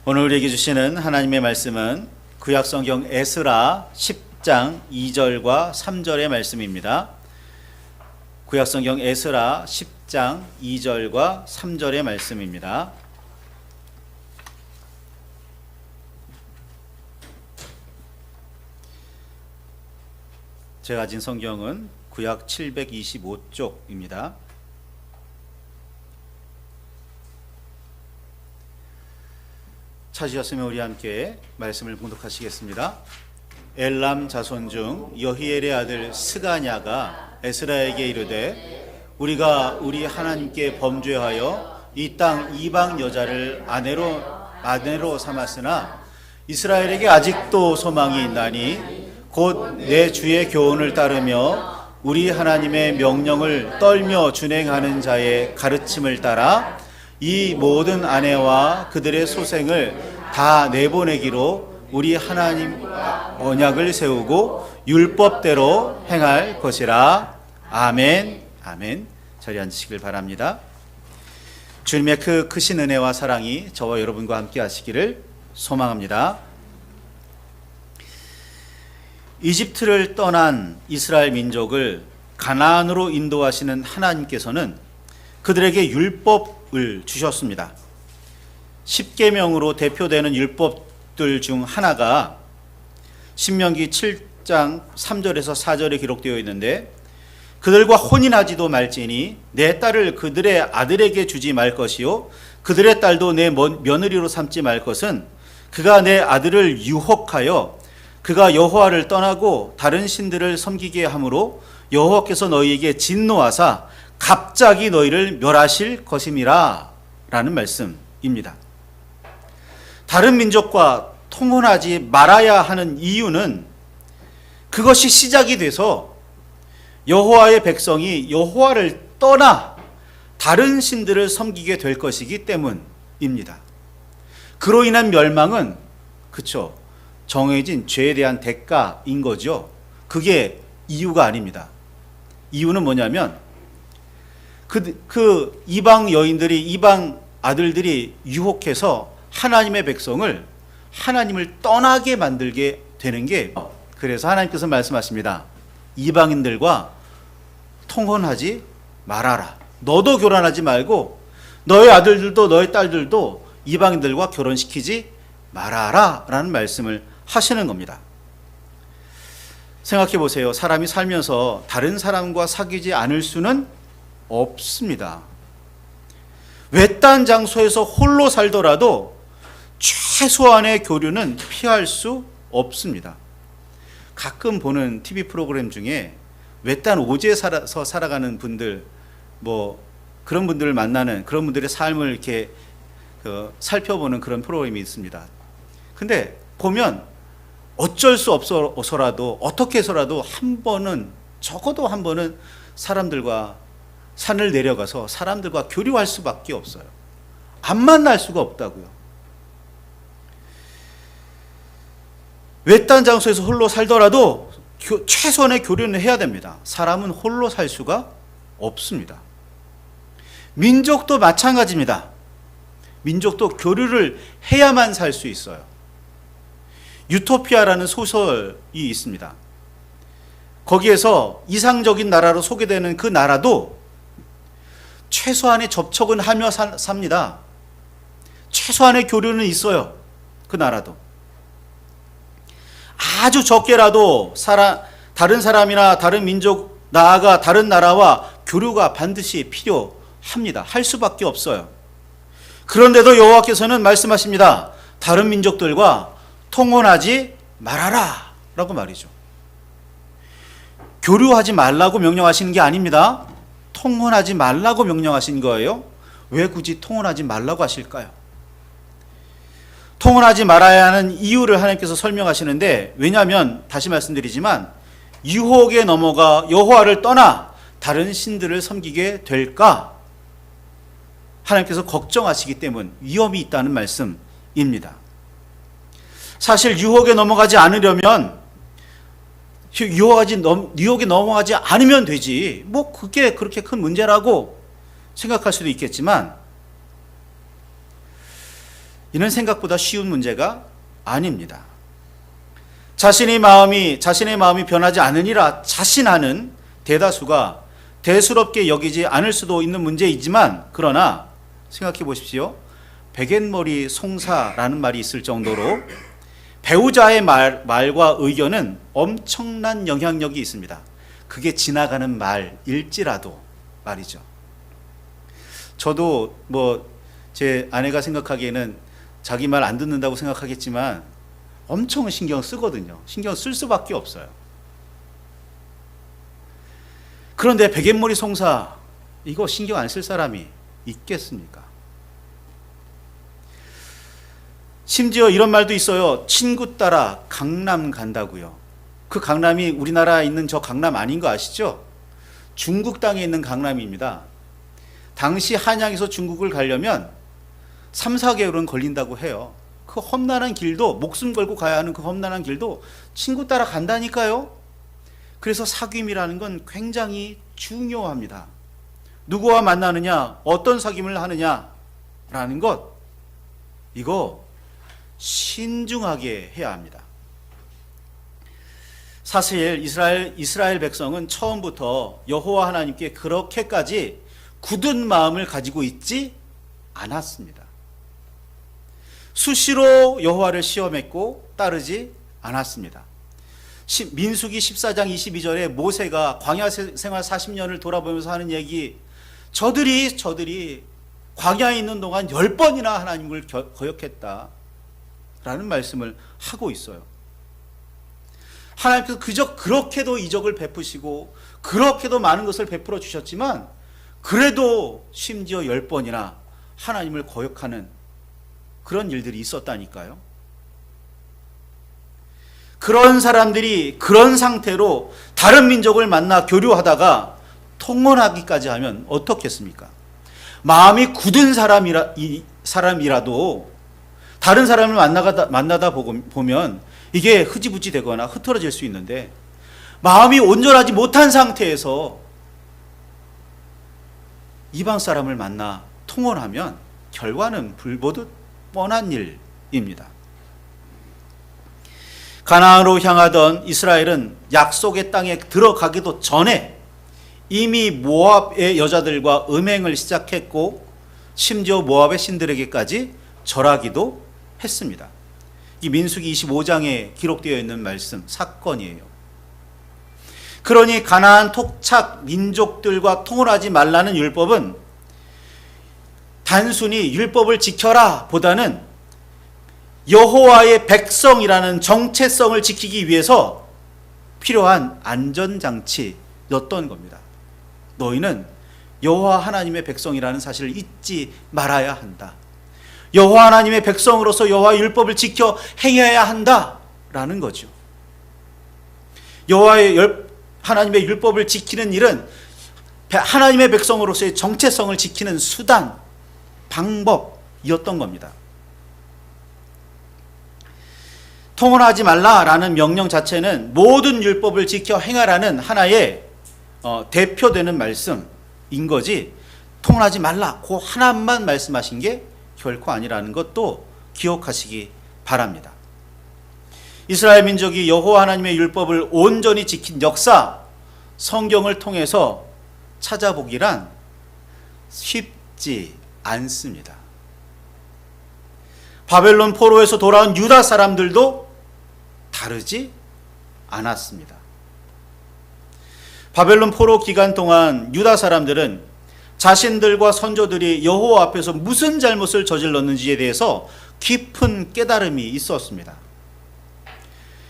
오늘 우리에게 주시는 하나님의 말씀은 구약성경 에스라 10장 2절과 3절의 말씀입니다. 구약성경 에스라 10장 2절과 3절의 말씀입니다. 제가 가진 성경은 구약 725쪽입니다. 찾으셨으면 우리 함께 말씀을 봉독하시겠습니다. 엘람 자손 중 여히엘의 아들 스가냐가 에스라에게 이르되 우리가 우리 하나님께 범죄하여 이 땅 이방 여자를 아내로 삼았으나 이스라엘에게 아직도 소망이 있나니 곧 내 주의 교훈을 따르며 우리 하나님의 명령을 떨며 준행하는 자의 가르침을 따라 이 모든 아내와 그들의 소생을 다 내보내기로 우리 하나님 언약을 세우고 율법대로 행할 것이라. 아멘. 아멘. 자리에 앉으시길 바랍니다. 주님의 그 크신 은혜와 사랑이 저와 여러분과 함께 하시기를 소망합니다. 이집트를 떠난 이스라엘 민족을 가나안으로 인도하시는 하나님께서는 그들에게 율법을 주셨습니다. 10계명으로 대표되는 율법들 중 하나가 신명기 7장 3절에서 4절에 기록되어 있는데, 그들과 혼인하지도 말지니 내 딸을 그들의 아들에게 주지 말 것이요 그들의 딸도 내 며느리로 삼지 말 것은 그가 내 아들을 유혹하여 그가 여호와를 떠나고 다른 신들을 섬기게 하므로 여호와께서 너희에게 진노하사 갑자기 너희를 멸하실 것임이라 라는 말씀입니다. 다른 민족과 통혼하지 말아야 하는 이유는 그것이 시작이 돼서 여호와의 백성이 여호와를 떠나 다른 신들을 섬기게 될 것이기 때문입니다. 그로 인한 멸망은 정해진 죄에 대한 대가인 거죠. 그게 이유가 아닙니다. 이유는 뭐냐면 그 이방 여인들이, 이방 아들들이 유혹해서 하나님의 백성을 하나님을 떠나게 만들게 되는 게, 그래서 하나님께서 말씀하십니다. 이방인들과 통혼하지 말아라. 너도 결혼하지 말고 너의 아들들도 너의 딸들도 이방인들과 결혼시키지 말아라 라는 말씀을 하시는 겁니다. 생각해 보세요. 사람이 살면서 다른 사람과 사귀지 않을 수는 없습니다. 외딴 장소에서 홀로 살더라도 최소한의 교류는 피할 수 없습니다. 가끔 보는 TV 프로그램 중에 외딴 오지에 살아가는 분들, 그런 분들을 만나는, 그런 분들의 삶을 이렇게 살펴보는 그런 프로그램이 있습니다. 근데 보면 어쩔 수 없어서라도, 어떻게 해서라도 적어도 한 번은 사람들과 산을 내려가서 사람들과 교류할 수밖에 없어요. 안 만날 수가 없다고요. 외딴 장소에서 홀로 살더라도 최소한의 교류는 해야 됩니다. 사람은 홀로 살 수가 없습니다. 민족도 마찬가지입니다. 민족도 교류를 해야만 살 수 있어요. 유토피아라는 소설이 있습니다. 거기에서 이상적인 나라로 소개되는 그 나라도 최소한의 접촉은 하며 삽니다. 최소한의 교류는 있어요. 그 나라도. 아주 적게라도 다른 사람이나 다른 민족, 나아가 다른 나라와 교류가 반드시 필요합니다. 할 수밖에 없어요. 그런데도 여호와께서는 말씀하십니다. 다른 민족들과 통혼하지 말아라 라고 말이죠. 교류하지 말라고 명령하시는 게 아닙니다. 통혼하지 말라고 명령하신 거예요. 왜 굳이 통혼하지 말라고 하실까요? 통혼하지 말아야 하는 이유를 하나님께서 설명하시는데, 왜냐하면 다시 말씀드리지만 유혹에 넘어가 여호와를 떠나 다른 신들을 섬기게 될까 하나님께서 걱정하시기 때문, 위험이 있다는 말씀입니다. 사실 유혹에 넘어가지 않으려면, 유혹에 넘어가지 않으면 되지, 그게 그렇게 큰 문제라고 생각할 수도 있겠지만, 이는 생각보다 쉬운 문제가 아닙니다. 자신의 마음이 변하지 않으리라 자신하는 대다수가 대수롭게 여기지 않을 수도 있는 문제이지만, 그러나 생각해 보십시오. 백엔머리 송사라는 말이 있을 정도로 배우자의 말과 의견은 엄청난 영향력이 있습니다. 그게 지나가는 말일지라도 말이죠. 저도 제 아내가 생각하기에는 자기 말 안 듣는다고 생각하겠지만 엄청 신경 쓰거든요. 신경 쓸 수밖에 없어요. 그런데 백엔머리 송사 이거 신경 안 쓸 사람이 있겠습니까? 심지어 이런 말도 있어요. 친구 따라 강남 간다고요. 그 강남이 우리나라에 있는 저 강남 아닌 거 아시죠? 중국 땅에 있는 강남입니다. 당시 한양에서 중국을 가려면 3, 4개월은 걸린다고 해요. 그 험난한 길도, 목숨 걸고 가야 하는 그 험난한 길도 친구 따라 간다니까요. 그래서 사귐이라는 건 굉장히 중요합니다. 누구와 만나느냐, 어떤 사귐을 하느냐라는 것, 이거 신중하게 해야 합니다. 사실 이스라엘 백성은 처음부터 여호와 하나님께 그렇게까지 굳은 마음을 가지고 있지 않았습니다. 수시로 여호와를 시험했고 따르지 않았습니다. 민수기 14장 22절에 모세가 광야 생활 40년을 돌아보면서 하는 얘기, 저들이 광야에 있는 동안 10번이나 하나님을 거역했다 라는 말씀을 하고 있어요. 하나님께서 그저 그렇게도 이적을 베푸시고 그렇게도 많은 것을 베풀어 주셨지만, 그래도 심지어 10번이나 하나님을 거역하는 그런 일들이 있었다니까요. 그런 사람들이 그런 상태로 다른 민족을 만나 교류하다가 통혼하기까지 하면 어떻겠습니까? 마음이 굳은 사람이라도 다른 사람을 만나다 보면 이게 흐지부지 되거나 흐트러질 수 있는데, 마음이 온전하지 못한 상태에서 이방 사람을 만나 통혼하면 결과는 불보듯 뻔한 일입니다. 가나안으로 향하던 이스라엘은 약속의 땅에 들어가기도 전에 이미 모압의 여자들과 음행을 시작했고, 심지어 모압의 신들에게까지 절하기도 했습니다. 이 민수기 25장에 기록되어 있는 말씀, 사건이에요. 그러니 가나안 토착 민족들과 통혼하지 말라는 율법은 단순히 율법을 지켜라 보다는 여호와의 백성이라는 정체성을 지키기 위해서 필요한 안전장치였던 겁니다. 너희는 여호와 하나님의 백성이라는 사실을 잊지 말아야 한다. 여호와 하나님의 백성으로서 여호와의 율법을 지켜 행해야 한다라는 거죠. 여호와의 하나님의 율법을 지키는 일은 하나님의 백성으로서의 정체성을 지키는 수단, 방법이었던 겁니다. 통혼하지 말라라는 명령 자체는 모든 율법을 지켜 행하라는 하나의 대표되는 말씀인 거지, 통혼하지 말라 그 하나만 말씀하신 게 결코 아니라는 것도 기억하시기 바랍니다. 이스라엘 민족이 여호와 하나님의 율법을 온전히 지킨 역사, 성경을 통해서 찾아보기란 쉽지 않습니다. 바벨론 포로에서 돌아온 유다 사람들도 다르지 않았습니다. 바벨론 포로 기간 동안 유다 사람들은 자신들과 선조들이 여호와 앞에서 무슨 잘못을 저질렀는지에 대해서 깊은 깨달음이 있었습니다.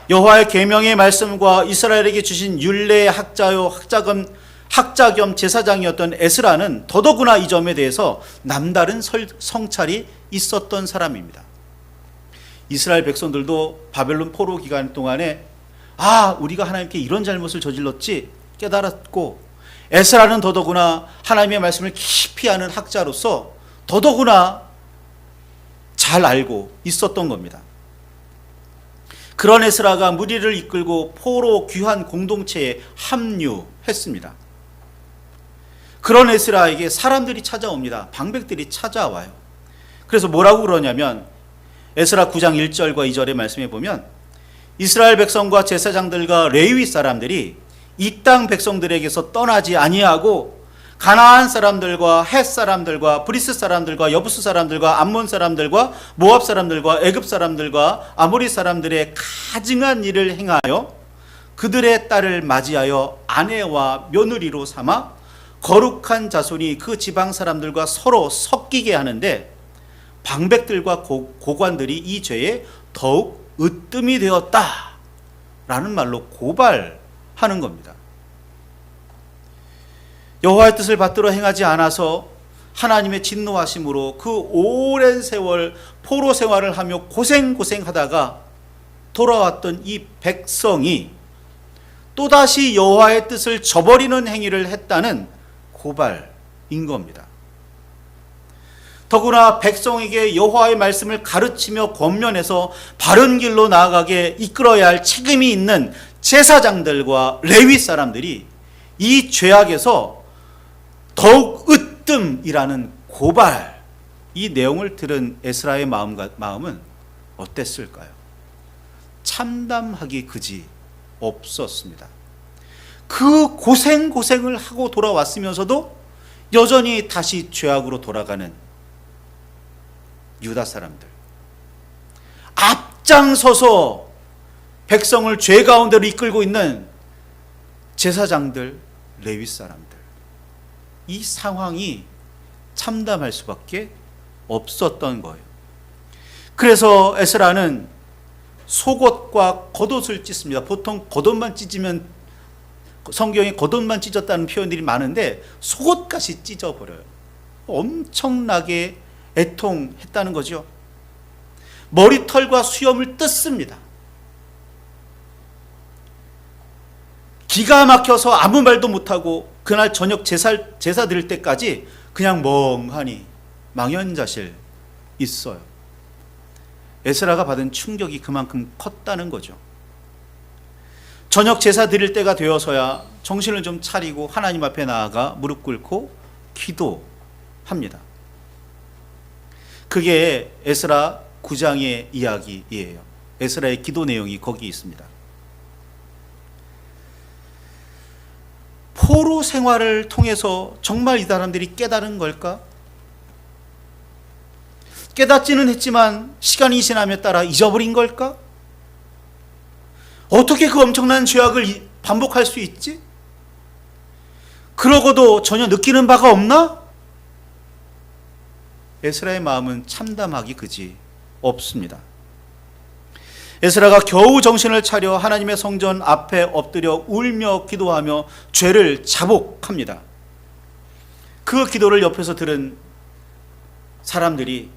여호와의 계명의 말씀과 이스라엘에게 주신 율례의 학자 겸 제사장이었던 에스라는 더더구나 이 점에 대해서 남다른 성찰이 있었던 사람입니다. 이스라엘 백성들도 바벨론 포로 기간 동안에 우리가 하나님께 이런 잘못을 저질렀지 깨달았고, 에스라는 더더구나 하나님의 말씀을 깊이 아는 학자로서 더더구나 잘 알고 있었던 겁니다. 그런 에스라가 무리를 이끌고 포로 귀환 공동체에 합류했습니다. 그런 에스라에게 사람들이 찾아옵니다. 방백들이 찾아와요. 그래서 뭐라고 그러냐면, 에스라 9장 1절과 2절의 말씀에 보면 이스라엘 백성과 제사장들과 레위 사람들이 이 땅 백성들에게서 떠나지 아니하고 가나안 사람들과 헷 사람들과 브리스 사람들과 여부스 사람들과 암몬 사람들과 모압 사람들과 애굽 사람들과 아모리 사람들의 가증한 일을 행하여 그들의 딸을 맞이하여 아내와 며느리로 삼아 거룩한 자손이 그 지방 사람들과 서로 섞이게 하는데 방백들과 고관들이 이 죄에 더욱 으뜸이 되었다 라는 말로 고발하는 겁니다. 여호와의 뜻을 받들어 행하지 않아서 하나님의 진노하심으로 그 오랜 세월 포로 생활을 하며 고생하다가 돌아왔던 이 백성이 또다시 여호와의 뜻을 저버리는 행위를 했다는 고발인 겁니다. 더구나 백성에게 여호와의 말씀을 가르치며 권면해서 바른 길로 나아가게 이끌어야 할 책임이 있는 제사장들과 레위 사람들이 이 죄악에서 더욱 으뜸이라는 고발, 이 내용을 들은 에스라의 마음은 어땠을까요? 참담하기 그지 없었습니다. 그 고생을 하고 돌아왔으면서도 여전히 다시 죄악으로 돌아가는 유다 사람들, 앞장서서 백성을 죄 가운데로 이끌고 있는 제사장들, 레위 사람들, 이 상황이 참담할 수밖에 없었던 거예요. 그래서 에스라는 속옷과 겉옷을 찢습니다. 보통 겉옷만 찢으면, 성경에 겉옷만 찢었다는 표현들이 많은데 속옷까지 찢어버려요. 엄청나게 애통했다는 거죠. 머리털과 수염을 뜯습니다. 기가 막혀서 아무 말도 못하고 그날 저녁 제사 드릴 때까지 그냥 멍하니 망연자실 있어요. 에스라가 받은 충격이 그만큼 컸다는 거죠. 저녁 제사 드릴 때가 되어서야 정신을 좀 차리고 하나님 앞에 나아가 무릎 꿇고 기도합니다. 그게 에스라 9장의 이야기예요. 에스라의 기도 내용이 거기 있습니다. 포로 생활을 통해서 정말 이 사람들이 깨달은 걸까? 깨닫지는 했지만 시간이 지남에 따라 잊어버린 걸까? 어떻게 그 엄청난 죄악을 반복할 수 있지? 그러고도 전혀 느끼는 바가 없나? 에스라의 마음은 참담하기 그지 없습니다. 에스라가 겨우 정신을 차려 하나님의 성전 앞에 엎드려 울며 기도하며 죄를 자복합니다. 그 기도를 옆에서 들은 사람들이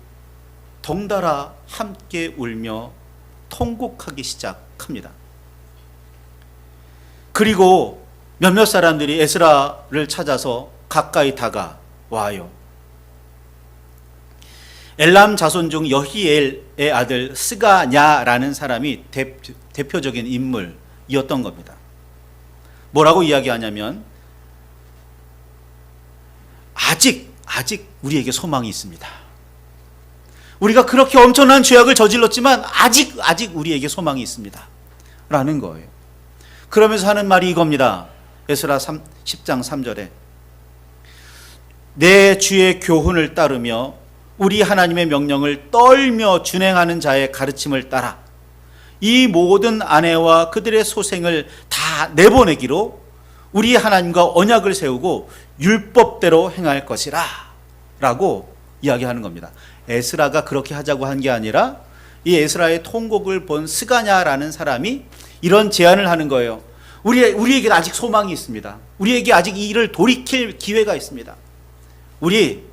덩달아 함께 울며 통곡하기 시작합니다. 그리고 몇몇 사람들이 에스라를 찾아서 가까이 다가와요. 엘람 자손 중 여히엘의 아들 스가냐라는 사람이 대표적인 인물이었던 겁니다. 뭐라고 이야기하냐면 아직 우리에게 소망이 있습니다. 우리가 그렇게 엄청난 죄악을 저질렀지만 아직 우리에게 소망이 있습니다. 라는 거예요. 그러면서 하는 말이 이겁니다. 에스라 10장 3절에 내 주의 교훈을 따르며 우리 하나님의 명령을 떨며 준행하는 자의 가르침을 따라 이 모든 아내와 그들의 소생을 다 내보내기로 우리 하나님과 언약을 세우고 율법대로 행할 것이라 라고 이야기하는 겁니다. 에스라가 그렇게 하자고 한 게 아니라 이 에스라의 통곡을 본 스가냐라는 사람이 이런 제안을 하는 거예요. 우리에게 아직 소망이 있습니다. 우리에게 아직 이 일을 돌이킬 기회가 있습니다. 우리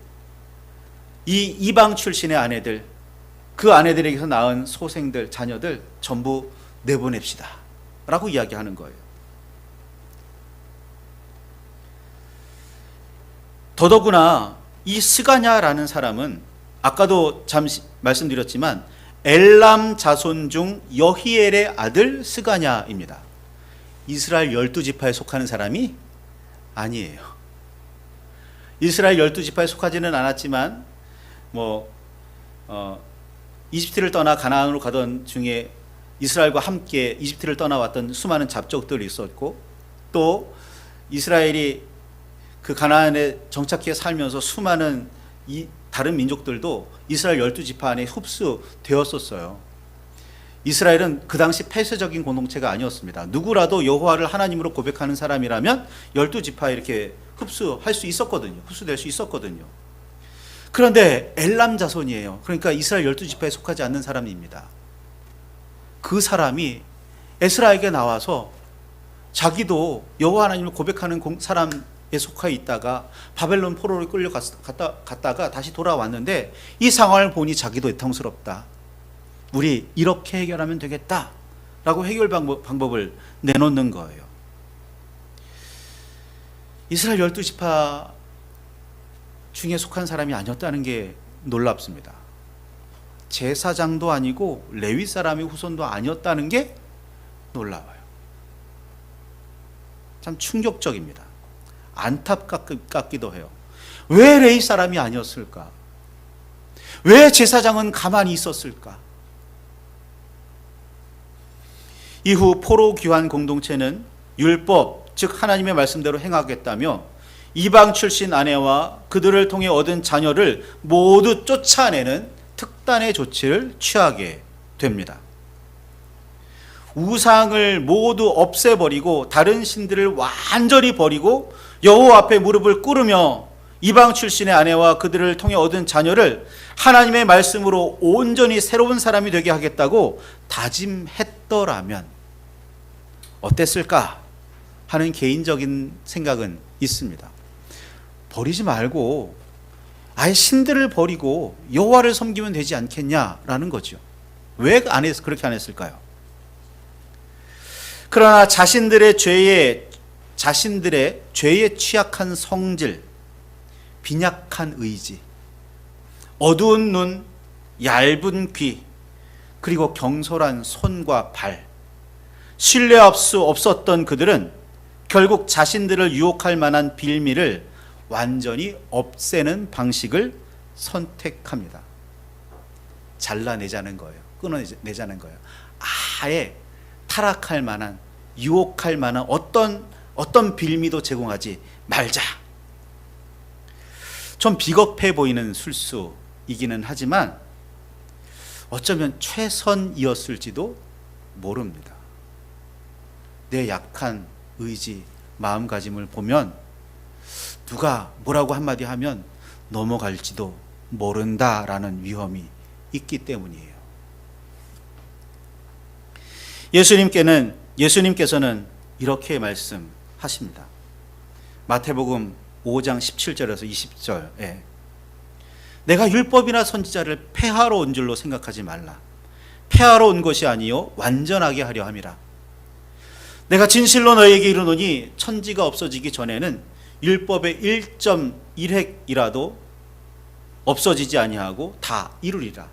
이 이방 출신의 아내들, 그 아내들에게서 낳은 소생들, 자녀들 전부 내보냅시다 라고 이야기하는 거예요. 더더구나 이 스가냐라는 사람은 아까도 잠시 말씀드렸지만 엘람 자손 중 여히엘의 아들 스가냐입니다. 이스라엘 12지파에 속하는 사람이 아니에요. 이스라엘 12지파에 속하지는 않았지만 이집트를 떠나 가나안으로 가던 중에 이스라엘과 함께 이집트를 떠나왔던 수많은 잡족들이 있었고, 또 이스라엘이 그 가나안에 정착해 살면서 수많은 다른 민족들도 이스라엘 12지파 안에 흡수되었었어요. 이스라엘은 그 당시 폐쇄적인 공동체가 아니었습니다. 누구라도 여호와를 하나님으로 고백하는 사람이라면 12지파에 이렇게 흡수할 수 있었거든요. 흡수될 수 있었거든요. 그런데 엘람 자손이에요. 그러니까 이스라엘 12지파에 속하지 않는 사람입니다. 그 사람이 에스라에게 나와서 자기도 여호와 하나님을 고백하는 사람에 속해 있다가 바벨론 포로로 끌려갔다가 다시 돌아왔는데, 이 상황을 보니 자기도 애통스럽다. 우리 이렇게 해결하면 되겠다 라고 해결 방법을 내놓는 거예요. 이스라엘 12지파 중에 속한 사람이 아니었다는 게 놀랍습니다. 제사장도 아니고 레위 사람의 후손도 아니었다는 게 놀라워요. 참 충격적입니다. 안타깝기도 해요. 왜 레위 사람이 아니었을까? 왜 제사장은 가만히 있었을까? 이후 포로 귀환 공동체는 율법, 즉 하나님의 말씀대로 행하겠다며 이방 출신 아내와 그들을 통해 얻은 자녀를 모두 쫓아내는 특단의 조치를 취하게 됩니다. 우상을 모두 없애버리고 다른 신들을 완전히 버리고 여호와 앞에 무릎을 꿇으며 이방 출신의 아내와 그들을 통해 얻은 자녀를 하나님의 말씀으로 온전히 새로운 사람이 되게 하겠다고 다짐했더라면 어땠을까 하는 개인적인 생각은 있습니다. 버리지 말고 아예 신들을 버리고 여호와를 섬기면 되지 않겠냐라는 거죠. 왜 그렇게 안 했을까요? 그러나 자신들의 죄에 취약한 성질, 빈약한 의지, 어두운 눈, 얇은 귀, 그리고 경솔한 손과 발, 신뢰할 수 없었던 그들은 결국 자신들을 유혹할 만한 빌미를 완전히 없애는 방식을 선택합니다. 잘라내자는 거예요. 끊어내자는 거예요. 아예 타락할 만한, 유혹할 만한 어떤 빌미도 제공하지 말자. 좀 비겁해 보이는 술수이기는 하지만 어쩌면 최선이었을지도 모릅니다. 내 약한 의지, 마음가짐을 보면 누가 뭐라고 한마디 하면 넘어갈지도 모른다라는 위험이 있기 때문이에요. 예수님께서는 이렇게 말씀하십니다. 마태복음 5장 17절에서 20절에 내가 율법이나 선지자를 폐하러 온 줄로 생각하지 말라. 폐하러 온 것이 아니요 완전하게 하려 함이라. 내가 진실로 너희에게 이르노니 천지가 없어지기 전에는 율법의 1.1획이라도 없어지지 아니하고 다 이루리라.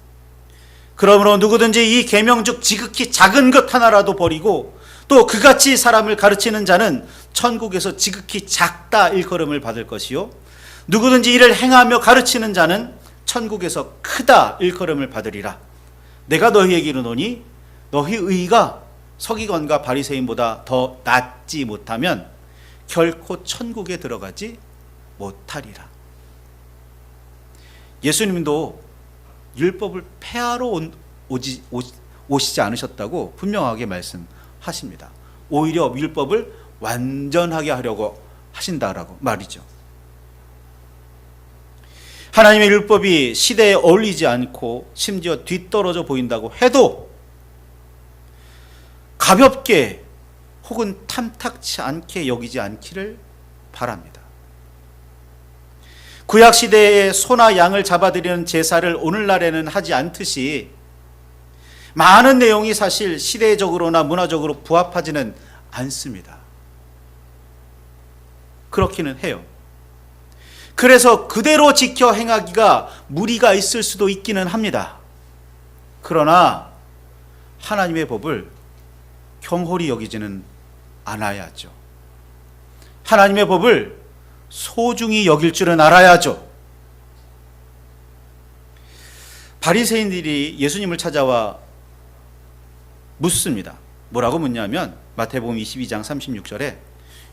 그러므로 누구든지 이 계명 중 지극히 작은 것 하나라도 버리고 또 그같이 사람을 가르치는 자는 천국에서 지극히 작다 일컬음을 받을 것이요 누구든지 이를 행하며 가르치는 자는 천국에서 크다 일컬음을 받으리라. 내가 너희에게 이르노니 너희 의가 서기관과 바리새인보다 더 낫지 못하면 결코 천국에 들어가지 못하리라. 예수님도 율법을 폐하러 오시지 않으셨다고 분명하게 말씀하십니다. 오히려 율법을 완전하게 하려고 하신다라고 말이죠. 하나님의 율법이 시대에 어울리지 않고 심지어 뒤떨어져 보인다고 해도 가볍게 혹은 탐탁치 않게 여기지 않기를 바랍니다. 구약시대에 소나 양을 잡아들이는 제사를 오늘날에는 하지 않듯이 많은 내용이 사실 시대적으로나 문화적으로 부합하지는 않습니다. 그렇기는 해요. 그래서 그대로 지켜 행하기가 무리가 있을 수도 있기는 합니다. 그러나 하나님의 법을 경홀히 여기지는 않아야죠. 하나님의 법을 소중히 여길 줄은 알아야죠. 바리새인들이 예수님을 찾아와 묻습니다. 뭐라고 묻냐면 마태복음 22장 36절에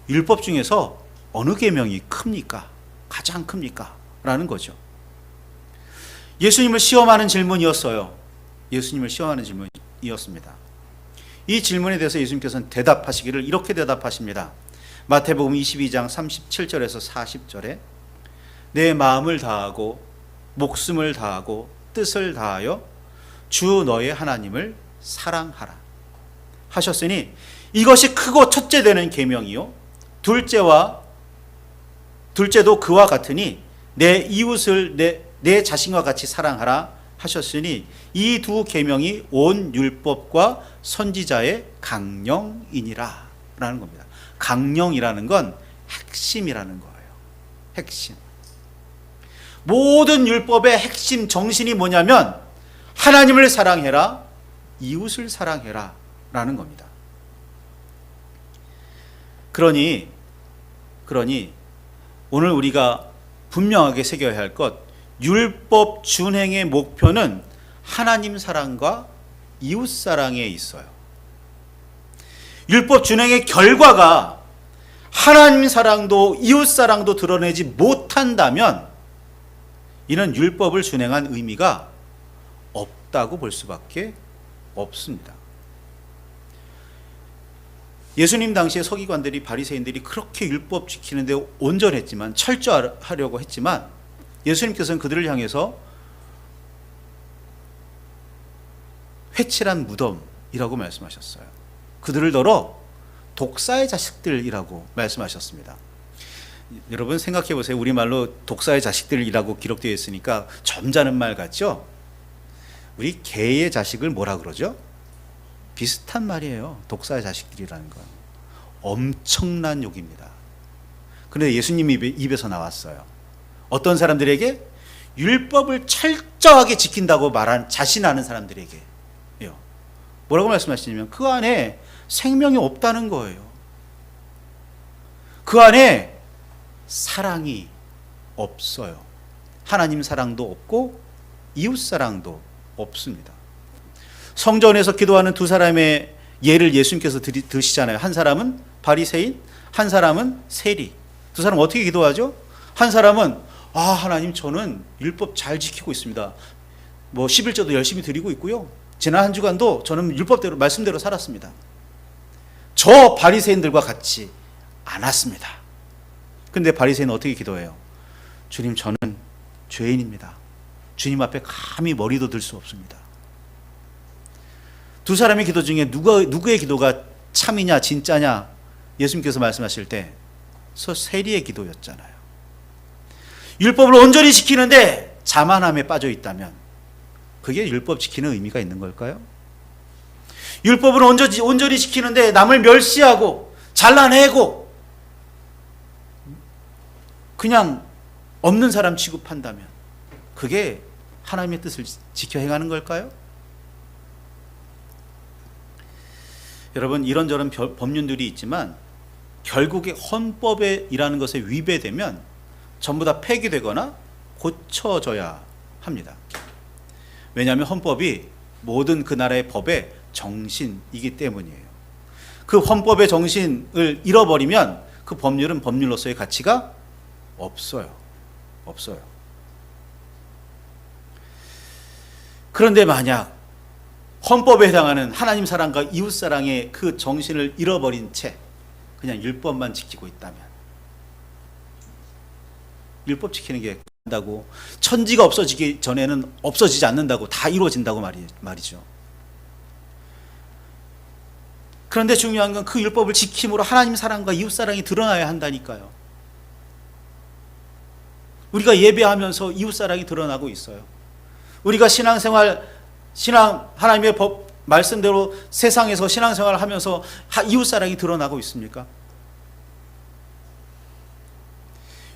율법 중에서 어느 계명이 큽니까? 가장 큽니까? 라는 거죠. 예수님을 시험하는 질문이었어요. 예수님을 시험하는 질문이었습니다. 이 질문에 대해서 예수님께서는 대답하시기를 이렇게 대답하십니다. 마태복음 22장 37절에서 40절에 내 마음을 다하고 목숨을 다하고 뜻을 다하여 주 너의 하나님을 사랑하라 하셨으니 이것이 크고 첫째 되는 계명이요 둘째도 그와 같으니 내 이웃을 내 자신과 같이 사랑하라 하셨으니 이 두 계명이 온 율법과 선지자의 강령이니라 라는 겁니다. 강령이라는 건 핵심이라는 거예요. 핵심. 모든 율법의 핵심 정신이 뭐냐면 하나님을 사랑해라, 이웃을 사랑해라 라는 겁니다. 그러니 오늘 우리가 분명하게 새겨야 할 것, 율법 준행의 목표는 하나님 사랑과 이웃 사랑에 있어요. 율법 준행의 결과가 하나님 사랑도 이웃 사랑도 드러내지 못한다면 이는 율법을 준행한 의미가 없다고 볼 수밖에 없습니다. 예수님 당시에 서기관들이 바리새인들이 그렇게 율법 지키는데 온전했지만 철저하려고 했지만 예수님께서는 그들을 향해서 회칠한 무덤이라고 말씀하셨어요. 그들을 덜어 독사의 자식들이라고 말씀하셨습니다. 여러분 생각해 보세요. 우리말로 독사의 자식들이라고 기록되어 있으니까 점잖은 말 같죠? 우리 개의 자식을 뭐라 그러죠? 비슷한 말이에요. 독사의 자식들이라는 건 엄청난 욕입니다. 그런데 예수님 입에서 나왔어요. 어떤 사람들에게? 율법을 철저하게 지킨다고 자신하는 사람들에게요. 뭐라고 말씀하시냐면 그 안에 생명이 없다는 거예요. 그 안에 사랑이 없어요. 하나님 사랑도 없고 이웃 사랑도 없습니다. 성전에서 기도하는 두 사람의 예를 예수님께서 드시잖아요. 한 사람은 바리새인, 한 사람은 세리. 두 사람 어떻게 기도하죠? 한 사람은 하나님 저는 율법 잘 지키고 있습니다. 11조도 열심히 드리고 있고요. 지난 한 주간도 저는 율법대로 말씀대로 살았습니다. 저 바리새인들과 같지 않았습니다. 근데 바리새인은 어떻게 기도해요? 주님 저는 죄인입니다. 주님 앞에 감히 머리도 들 수 없습니다. 두 사람의 기도 중에 누구의 기도가 참이냐 진짜냐 예수님께서 말씀하실 때 세리의 기도였잖아요. 율법을 온전히 지키는데 자만함에 빠져 있다면 그게 율법 지키는 의미가 있는 걸까요? 율법을 온전히 지키는데 남을 멸시하고 잘라내고 그냥 없는 사람 취급한다면 그게 하나님의 뜻을 지켜 행하는 걸까요? 여러분 이런저런 법률들이 있지만 결국에 헌법에 일하는 것에 위배되면 전부 다 폐기되거나 고쳐져야 합니다. 왜냐하면 헌법이 모든 그 나라의 법의 정신이기 때문이에요. 그 헌법의 정신을 잃어버리면 그 법률은 법률로서의 가치가 없어요. 그런데 만약 헌법에 해당하는 하나님 사랑과 이웃 사랑의 그 정신을 잃어버린 채 그냥 율법만 지키고 있다면 율법 지키는 게 한다고 천지가 없어지기 전에는 없어지지 않는다고 다 이루어진다고 말이죠. 그런데 중요한 건 그 율법을 지킴으로 하나님 사랑과 이웃 사랑이 드러나야 한다니까요. 우리가 예배하면서 이웃 사랑이 드러나고 있어요. 우리가 하나님의 법 말씀대로 세상에서 신앙생활을 하면서 이웃 사랑이 드러나고 있습니까?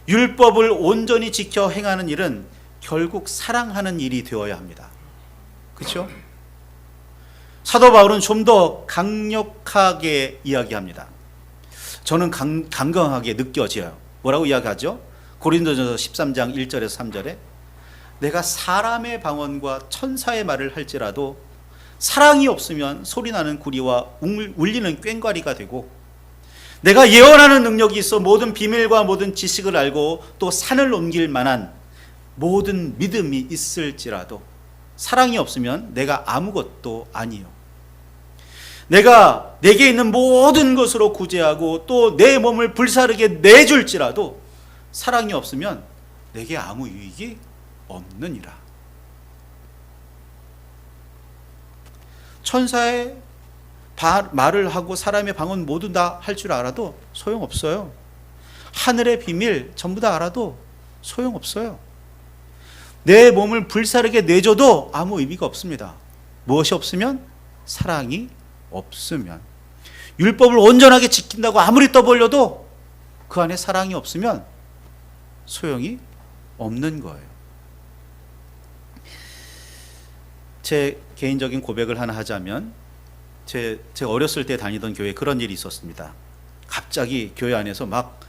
율법을 온전히 지켜 행하는 일은 결국 사랑하는 일이 되어야 합니다. 그렇죠? 사도 바울은 좀 더 강력하게 이야기합니다. 저는 강경하게 느껴져요. 뭐라고 이야기하죠? 고린도전서 13장 1절에서 3절에 내가 사람의 방언과 천사의 말을 할지라도 사랑이 없으면 소리나는 구리와 울리는 꽹과리가 되고, 내가 예언하는 능력이 있어 모든 비밀과 모든 지식을 알고 또 산을 옮길 만한 모든 믿음이 있을지라도 사랑이 없으면 내가 아무것도 아니요. 내가 내게 있는 모든 것으로 구제하고 또 내 몸을 불사르게 내줄지라도 사랑이 없으면 내게 아무 유익이 없느니라. 천사의 말을 하고 사람의 방언 모두 다 할 줄 알아도 소용없어요. 하늘의 비밀 전부 다 알아도 소용없어요. 내 몸을 불사르게 내줘도 아무 의미가 없습니다. 무엇이 없으면? 사랑이 없으면. 율법을 온전하게 지킨다고 아무리 떠벌려도 그 안에 사랑이 없으면 소용이 없는 거예요. 제 개인적인 고백을 하나 하자면, 제가 어렸을 때 다니던 교회에 그런 일이 있었습니다. 갑자기 교회 안에서 막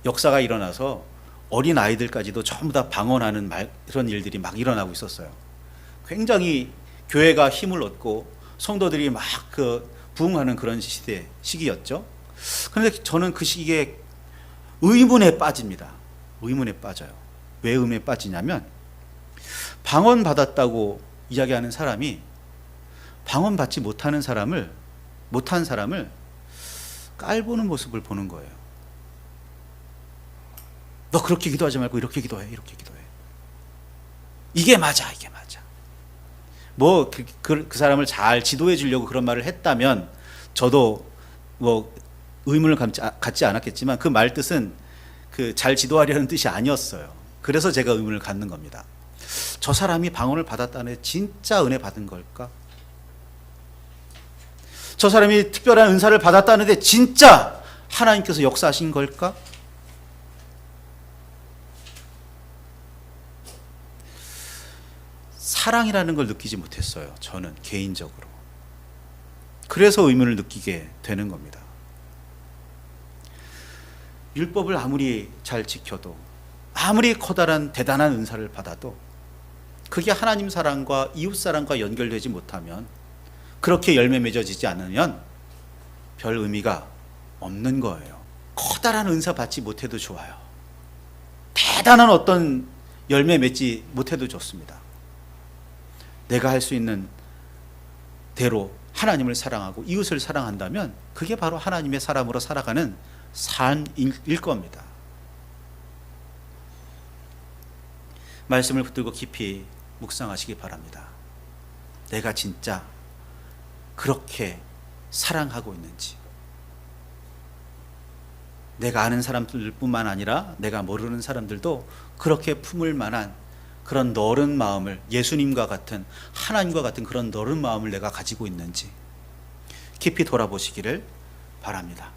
역사가 일어나서 어린 아이들까지도 전부 다 방언하는 그런 일들이 막 일어나고 있었어요. 굉장히 교회가 힘을 얻고 성도들이 막 부흥하는 그런 시기였죠. 그런데 저는 그 시기에 의문에 빠집니다. 의문에 빠져요. 왜 의문에 빠지냐면, 방언 받았다고 이야기하는 사람이 방언 받지 못한 사람을 깔보는 모습을 보는 거예요. 너 그렇게 기도하지 말고 이렇게 기도해, 이렇게 기도해. 이게 맞아, 이게 맞아. 뭐 그 사람을 잘 지도해 주려고 그런 말을 했다면 저도 뭐 의문을 갖지 않았겠지만, 그 말 뜻은 잘 지도하려는 뜻이 아니었어요. 그래서 제가 의문을 갖는 겁니다. 저 사람이 방언을 받았다는 진짜 은혜 받은 걸까? 저 사람이 특별한 은사를 받았다는데 진짜 하나님께서 역사하신 걸까? 사랑이라는 걸 느끼지 못했어요. 저는 개인적으로. 그래서 의문을 느끼게 되는 겁니다. 율법을 아무리 잘 지켜도, 아무리 커다란 대단한 은사를 받아도 그게 하나님 사랑과 이웃 사랑과 연결되지 못하면, 그렇게 열매 맺어지지 않으면 별 의미가 없는 거예요. 커다란 은사 받지 못해도 좋아요. 대단한 어떤 열매 맺지 못해도 좋습니다. 내가 할 수 있는 대로 하나님을 사랑하고 이웃을 사랑한다면 그게 바로 하나님의 사람으로 살아가는 삶일 겁니다. 말씀을 붙들고 깊이 묵상하시기 바랍니다. 내가 진짜 그렇게 사랑하고 있는지, 내가 아는 사람들뿐만 아니라 내가 모르는 사람들도 그렇게 품을 만한 그런 너른 마음을, 예수님과 같은, 하나님과 같은 그런 너른 마음을 내가 가지고 있는지 깊이 돌아보시기를 바랍니다.